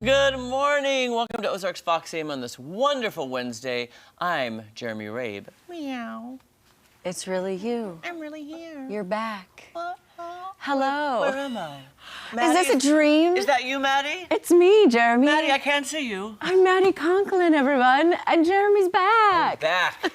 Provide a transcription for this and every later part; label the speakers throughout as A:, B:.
A: Good morning. Welcome to Ozarks Fox AM on this wonderful Wednesday. I'm Jeremy Rabe. Meow.
B: It's really you.
A: I'm really here.
B: You're back. Hello.
A: Where am I?
B: Is this a dream?
A: Is that you, Maddie?
B: It's me, Jeremy.
A: Maddie, I can't see you.
B: I'm Maddie Conklin, everyone, and Jeremy's back.
A: Back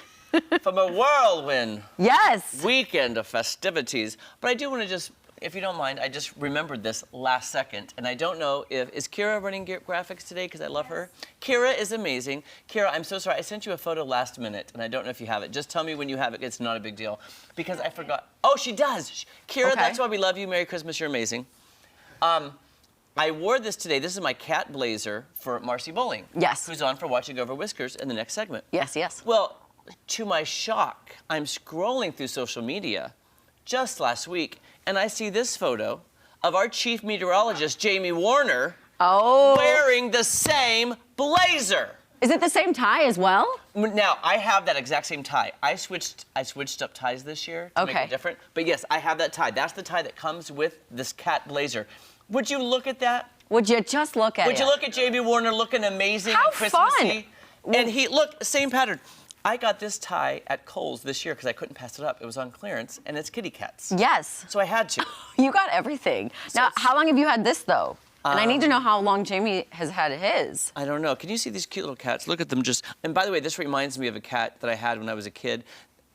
A: from a whirlwind
B: Yes.
A: weekend of festivities. But I do want to just, if you don't mind, I just remembered this last second, and I don't know if, is Kira running graphics today? Because I love her. Kira is amazing. Kira, I'm so sorry. I sent you a photo last minute, and I don't know if you have it. Just tell me when you have it. It's not a big deal. Because I forgot. Oh, she does. Kira, that's why we love you. Merry Christmas. You're amazing. I wore this today. This is my cat blazer for Marcy Bowling.
B: Yes.
A: Who's on for Watching Over Whiskers in the next segment.
B: Yes, yes.
A: Well, to my shock, I'm scrolling through social media just last week, and I see this photo of our chief meteorologist, Jamie Warner, wearing the same blazer.
B: Is it the same tie as well?
A: Now, I have that exact same tie. I switched up ties this year to make it different. But yes, I have that tie. That's the tie that comes with this cat blazer. Would you look at that?
B: Would you just look at it?
A: Would you look at Jamie Warner looking amazing
B: How
A: and Christmassy?
B: fun.
A: And he, look, same pattern. I got this tie at Kohl's this year because I couldn't pass it up. It was on clearance, and it's kitty cats.
B: Yes.
A: So I had to.
B: You got everything.
A: So
B: now, how long have you had this, though? And I need to know how long Jamie has had his.
A: I don't know. Can you see these cute little cats? Look at them just. And by the way, this reminds me of a cat that I had when I was a kid.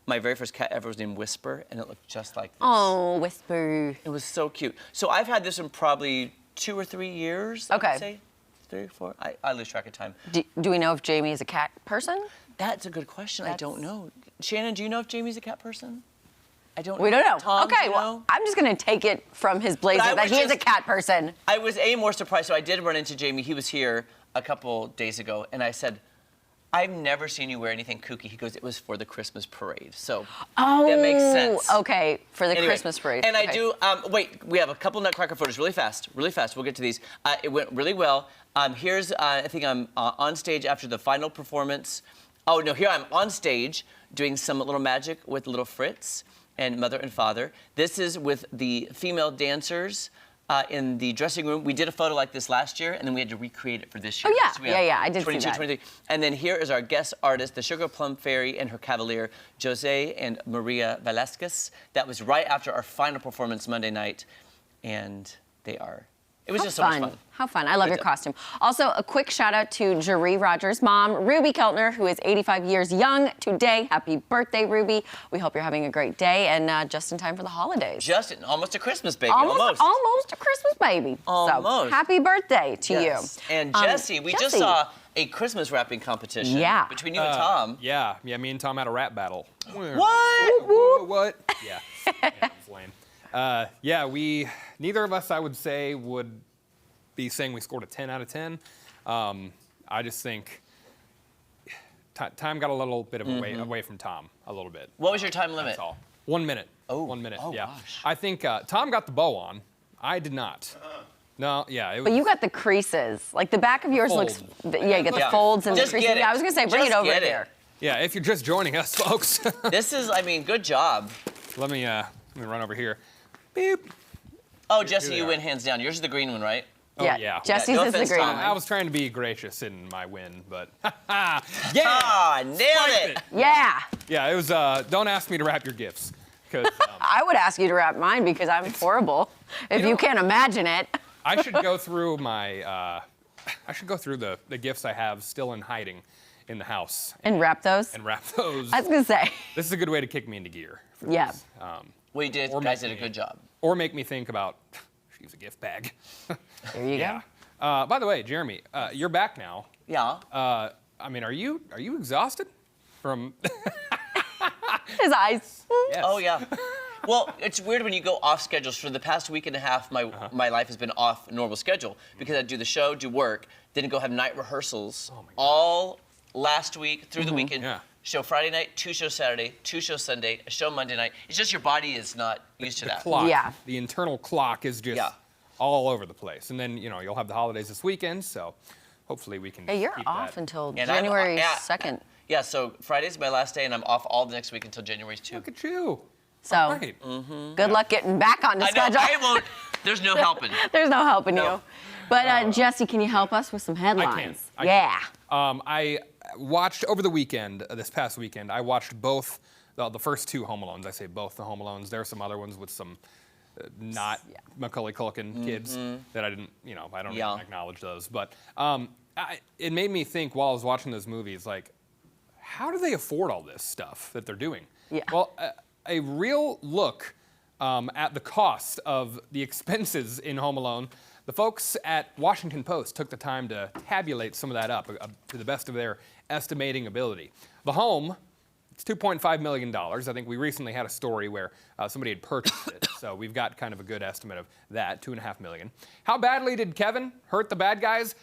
A: My very first cat ever was named Whisper, and it looked just like this.
B: Oh, Whisper.
A: It was so cute. So I've had this in probably 2 or 3 years,
B: Okay.
A: I'd say. 3 or 4. I lose track of time.
B: Do we know if Jamie is a cat person?
A: That's a good question. I don't know. Shannon, do you know if Jamie's a cat person? I don't know.
B: We don't know.
A: Tom,
B: okay,
A: do you
B: well,
A: know?
B: I'm just going to take it from his blazer that he is a cat person.
A: I was more surprised. So I did run into Jamie. He was here a couple days ago, and I said, I've never seen you wear anything kooky. He goes, it was for the Christmas parade. So that makes sense.
B: Okay, for the
A: Anyway,
B: Christmas parade.
A: And
B: okay.
A: I do, wait, we have a couple Nutcracker photos really fast. We'll get to these. It went really well. Here's, I think I'm on stage after the final performance. Oh, no, here I'm on stage doing some little magic with little Fritz and Mother and Father. This is with the female dancers in the dressing room. We did a photo like this last year, and then we had to recreate it for this year.
B: Oh, yeah,
A: So
B: yeah, I did
A: 22,
B: see that.
A: 23. And then here is our guest artist, the Sugar Plum Fairy and her cavalier, Jose and Maria Velasquez. That was right after our final performance Monday night, and it was just so much fun.
B: How fun. I love your costume. Also, a quick shout out to Jeree Rogers' mom, Ruby Keltner, who is 85 years young today. Happy birthday, Ruby. We hope you're having a great day and just in time for the holidays.
A: Almost a Christmas baby,
B: almost a Christmas baby.
A: Almost.
B: So, happy birthday to you.
A: And Jesse, we just saw a Christmas rapping competition between you and Tom.
C: Yeah, me and Tom had a rap battle.
A: What?
C: What? Yeah, it was lame. Neither of us, I would say, would be saying we scored a 10 out of 10. I just think time got a little bit of away from Tom, a little bit.
A: What was your time limit?
C: That's all. 1 minute.
A: Oh.
C: 1 minute,
A: Oh,
C: yeah.
A: gosh.
C: I think Tom got the bow on. I did not. No, yeah. It was,
B: But you got the creases. Like the back of yours looks, yeah, you got the folds and the
A: Just
B: creases.
A: get it.
B: Yeah, I was going to say, bring it
A: Just
B: over
A: get it.
B: here.
C: yeah, if you're just joining us, folks.
A: This is, good job.
C: Let me run over here. Beep.
A: Oh, Jesse, you
C: are.
A: win hands down. Yours is the green one, right?
C: Oh, yeah.
B: Jesse's
A: No
B: is the
A: offense,
B: green
A: Tom.
B: one.
C: I was trying to be gracious in my win, but yeah!
A: Ah, nailed it.
B: Yeah.
C: Yeah, it was, don't ask me to wrap your gifts, because
B: I would ask you to wrap mine because I'm horrible. If you can't imagine it.
C: I should go through the gifts I have still in hiding in the house.
B: And wrap those?
C: And wrap those.
B: I was going to say.
C: This is a good way to kick me into gear. For
B: Yeah.
C: this.
A: We did.
C: Or
A: Guys did
C: make
A: a good job.
C: Or make me think about, use a gift bag.
B: There you
C: Yeah. By the way, Jeremy, you're back now.
A: Yeah.
C: Are you exhausted from?
B: go. His eyes.
C: Yes.
A: Oh, yeah. Well, it's weird when you go off schedules. For the past week and a half, my life has been off normal schedule because I do the show, do work, then go have night rehearsals all last week through the weekend.
C: Yeah.
A: Show Friday night, 2 shows Saturday, 2 shows Sunday, a show Monday night. It's just your body is not used to that.
C: Clock,
B: Yeah.
C: the internal clock is just all over the place. And then, you'll have the holidays this weekend, so hopefully we can
B: Hey, you're
C: keep
B: off
C: that.
B: until
A: And
B: January 2nd.
A: Yeah, so Friday's my last day, and I'm off all the next week until January 2.
C: Look at you.
B: So
C: All right.
B: good luck getting back on the
A: I know,
B: schedule.
A: I won't. There's no helping.
B: There's no helping
A: No.
B: you. But Jesse, can you help us with some headlines?
C: I can. I watched over the weekend, this past weekend, I watched both the first 2 Home Alones. I say both the Home Alones. There are some other ones with some not Macaulay Culkin kids that I didn't, I don't even acknowledge those. But it made me think while I was watching those movies, like, how do they afford all this stuff that they're doing?
B: Yeah.
C: Well, a real look at the cost of the expenses in Home Alone. The folks at Washington Post took the time to tabulate some of that up to the best of their estimating ability. The home, it's $2.5 million. I think we recently had a story where somebody had purchased it, so we've got kind of a good estimate of that, $2.5 million. How badly did Kevin hurt the bad guys?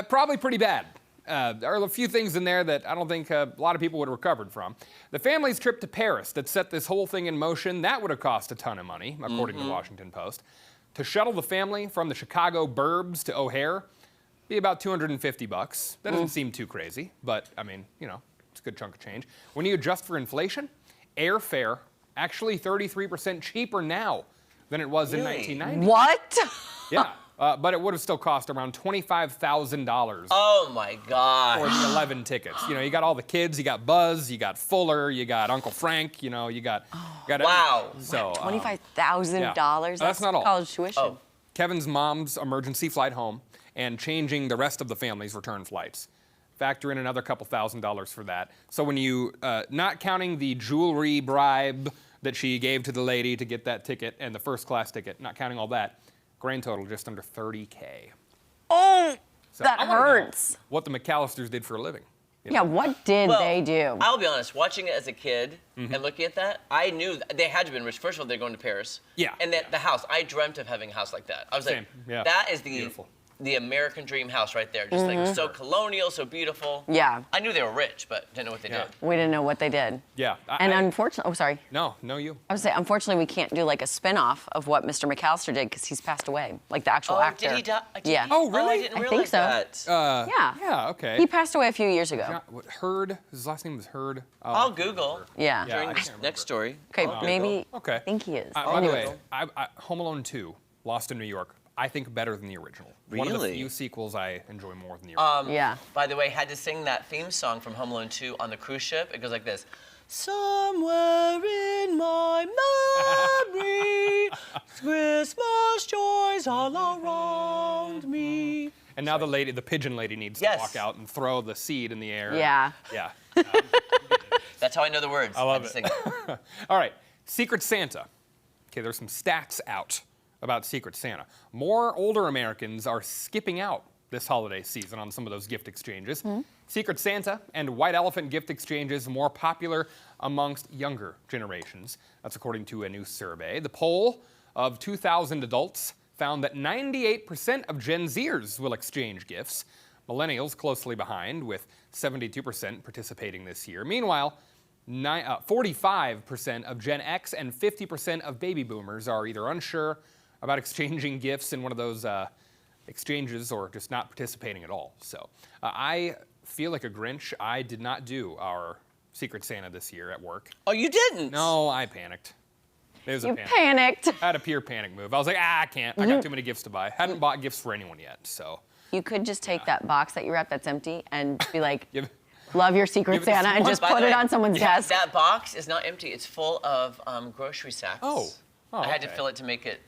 C: Probably pretty bad. There are a few things in there that I don't think a lot of people would have recovered from. The family's trip to Paris that set this whole thing in motion, that would have cost a ton of money, according to the Washington Post. To shuttle the family from the Chicago burbs to O'Hare, be about $250. That doesn't seem too crazy, but I mean, it's a good chunk of change. When you adjust for inflation, airfare actually 33% cheaper now than it was in 1990.
B: What?
C: Yeah. But it would have still cost around $25,000.
A: Oh my God.
C: For the 11 tickets. You got all the kids. You got Buzz. You got Fuller. You got Uncle Frank. You got.
A: Wow.
C: So
B: $25,000.
C: That's not all.
B: College tuition.
A: Oh.
C: Kevin's mom's emergency flight home and changing the rest of the family's return flights. Factor in another couple $1,000s for that. So when you, not counting the jewelry bribe that she gave to the lady to get that ticket and the first class ticket, not counting all that. Grand total just under $30K.
B: Oh,
C: So
B: that
C: I wanna know
B: hurts.
C: what the McAllisters did for a living.
B: Yeah, what did they do?
A: I'll be honest, watching it as a kid and looking at that, I knew they had to have been rich. First of all, they're going to Paris.
C: Yeah.
A: And the house, I dreamt of having a house like that. I was
C: Same.
A: like,
C: Yeah.
A: that is
C: Beautiful.
A: the American dream house right there. Just like so colonial, so beautiful.
B: Yeah.
A: I knew they were rich, but didn't know what they did.
B: We didn't know what they did.
C: Yeah.
B: And unfortunately, sorry.
C: No, you.
B: I would say, unfortunately, we can't do like a spin-off of what Mr. McAllister did because he's passed away, like the actual actor.
A: Did he die?
B: Yeah.
C: Oh, really?
A: I didn't
B: I
A: realize
B: think so.
A: that.
B: Yeah.
C: Yeah, okay.
B: He passed away a few years ago.
C: Hurd, his last name was Hurd. Oh,
A: I'll Google
B: Yeah.
C: Yeah.
A: during
C: I
A: this
C: can't
A: next
C: remember.
A: story.
B: Okay,
A: I'll
B: maybe.
C: Okay.
B: I think he is.
C: By the way,
A: Google.
C: Home Alone 2, Lost in New York, I think better than the original. One of the
A: Really?
C: few sequels I enjoy more than the original.
B: Yeah.
A: By the way, had to sing that theme song from Home Alone 2 on the cruise ship. It goes like this. Somewhere in my memory, Christmas joys all around me.
C: And now the pigeon lady needs to
A: Yes.
C: walk out and throw the seed in the air.
B: Yeah.
C: Yeah.
A: That's how I know the words.
C: I love
A: had to
C: it.
A: sing it.
C: All right, Secret Santa. Okay, there's some stats out about Secret Santa. More older Americans are skipping out this holiday season on some of those gift exchanges. Secret Santa and White Elephant gift exchanges more popular amongst younger generations. That's according to a new survey. The poll of 2,000 adults found that 98% of Gen Zers will exchange gifts. Millennials closely behind, with 72% participating this year. Meanwhile, 45% of Gen X and 50% of baby boomers are either unsure about exchanging gifts in one of those exchanges or just not participating at all. So I feel like a Grinch. I did not do our Secret Santa this year at work.
A: Oh, you didn't?
C: No, I panicked. It was
B: You
C: a panic.
B: panicked.
C: I had a pure panic move. I was like, I can't. I got too many gifts to buy. Hadn't bought gifts for anyone yet, so.
B: You could just take that box that you wrapped that's empty and be like,
C: Give-
B: love your Secret
C: give it to
B: Santa, and
C: someone.
B: just
A: By the
B: put it
A: way,
B: on someone's desk.
A: That box is not empty. It's full of grocery sacks.
C: Oh,
A: I had to
C: okay.
A: fill it to make it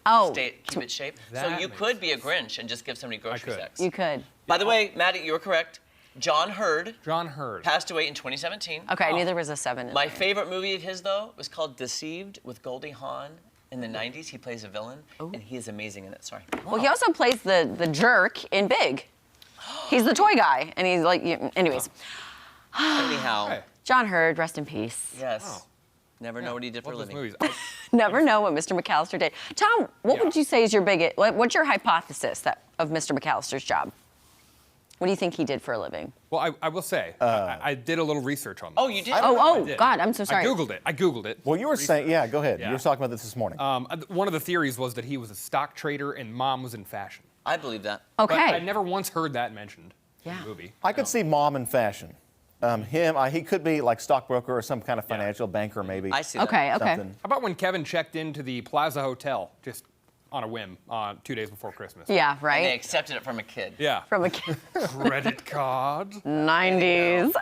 A: keep its shape. So
C: That
A: you
C: makes
A: could be a Grinch and just give somebody grocery
C: could.
A: sacks.
B: You could.
A: By the way, Maddie, you were correct. John Hurd
C: John Hurd.
A: passed away in 2017.
B: Okay, I knew there was a 7 in
A: My
B: there.
A: favorite movie of his, though, was called Deceived with Goldie Hawn. In the 90s, he plays a villain, and he is amazing in it. Sorry.
B: Well, he also plays the jerk in Big. He's the toy guy, and he's like, anyways.
A: Anyhow,
C: Okay.
B: John Hurd, rest in peace.
A: yes.
C: Oh.
A: Never know what he did for a
C: Love those
A: living.
C: movies.
B: Never know what Mr. McAllister did. Tom, what
C: Yeah.
B: would you say is your biggest, what's your hypothesis of Mr. McAllister's job? What do you think he did for a living?
C: Well, I will say, I did a little research on this.
A: Oh, you did?
B: Oh,
C: did.
B: God, I'm so sorry.
C: I Googled it.
D: Well, you were saying, yeah, go ahead.
C: Yeah.
D: You were talking about this morning.
C: One of the theories was that he was a stock trader and mom was in fashion.
A: I believe that.
C: But I
B: Okay.
C: never once heard that mentioned in
B: Yeah.
C: the movie.
D: I could see mom in fashion. He could be like stockbroker or some kind of financial banker, maybe.
A: I see that.
B: Okay, okay.
D: Something.
C: How about when Kevin checked into the Plaza Hotel just on a whim 2 days before Christmas.
B: Yeah,
A: And they
B: right?
A: accepted it from a kid.
C: Yeah.
B: From a kid.
C: Credit card.
B: 90s.